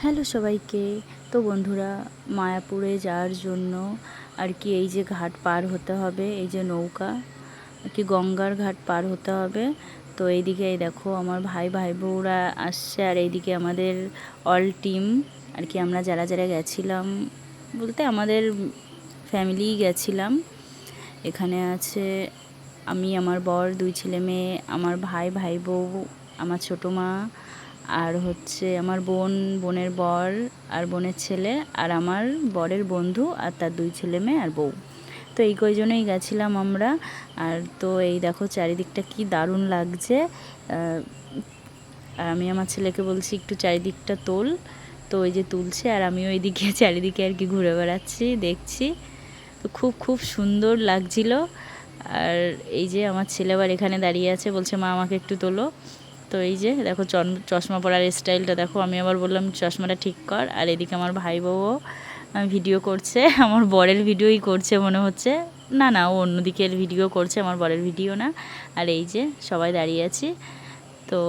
Hello সবাইকে। তো বন্ধুরা, মায়াপুরে যাওয়ার জন্য আর কি এই যে ঘাট পার হতে হবে, এই যে নৌকা আর কি গঙ্গার ঘাট পার হতে হবে। তো এইদিকে এই দেখো আমার ভাই বউরা আসছে, আর এইদিকে আমাদের অল টিম আর কি আমরা যারা যারা গেছিলাম বলতে আমাদের ফ্যামিলিই গেছিলাম। এখানে আছে আমি, আমার বর, 2 ছেলে মেয়ে, আমার ভাই বউ, আমার ছোটো মা, আর হচ্ছে আমার বোনের বর আর বোনের ছেলে, আর আমার বরের বন্ধু আর তার 2 ছেলে মেয়ে আর বউ। তো এই কয়জনেই গেছিলাম আমরা। আর তো এই দেখো চারিদিকটা কি দারুণ লাগছে। আর আমি আমার ছেলেকে বলছি একটু চারিদিকটা তোল, তো ওই যে তুলছে, আর আমি ওইদিকে চারিদিকে আর কি ঘুরে বেড়াচ্ছি, দেখছি। তো খুব সুন্দর লাগছিল। আর এই যে আমার ছেলে আবার এখানে দাঁড়িয়ে আছে, বলছে মা আমাকে একটু তোলো। তো এই যে দেখো চশমা পরার স্টাইলটা দেখো। আমি আবার বললাম চশমাটা ঠিক কর। আর এদিকে আমার ভাই বউও ভিডিও করছে, আমার বরের ভিডিওই করছে মনে হচ্ছে। না ও অন্যদিকের ভিডিও করছে, আমার বরের ভিডিও না। আর এই যে সবাই দাঁড়িয়ে আছি। তো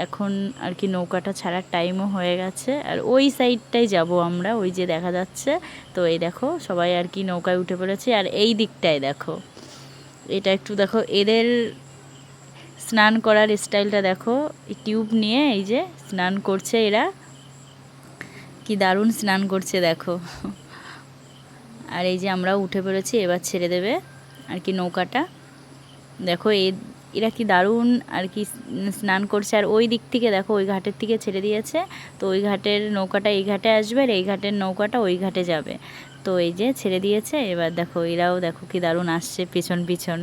এখন আর কি নৌকাটা ছাড়ার টাইমও হয়ে গেছে, আর ওই সাইডটাই যাব আমরা, ওই যে দেখা যাচ্ছে। তো এই দেখো সবাই আর কি নৌকায় উঠে পড়েছে। আর এই দিকটায় দেখো, এটা একটু দেখো এদের স্নান করার স্টাইলটা দেখো। টিউব নিয়ে এই যে স্নান করছে এরা, কি দারুণ স্নান করছে দেখো। আর এই যে আমরাও উঠে পড়েছি, এবার ছেড়ে দেবে আর কি নৌকাটা। দেখো এরা কি দারুণ আর কি স্নান করছে। আর ওই দিক থেকে দেখো ওই ঘাটের থেকে ছেড়ে দিয়েছে। তো ওই ঘাটের নৌকাটা এই ঘাটে আসবে, আর এই ঘাটের নৌকাটা ওই ঘাটে যাবে। তো এই যে ছেড়ে দিয়েছে, এবার দেখো এরাও দেখো কি দারুণ আসছে পিছন পিছন।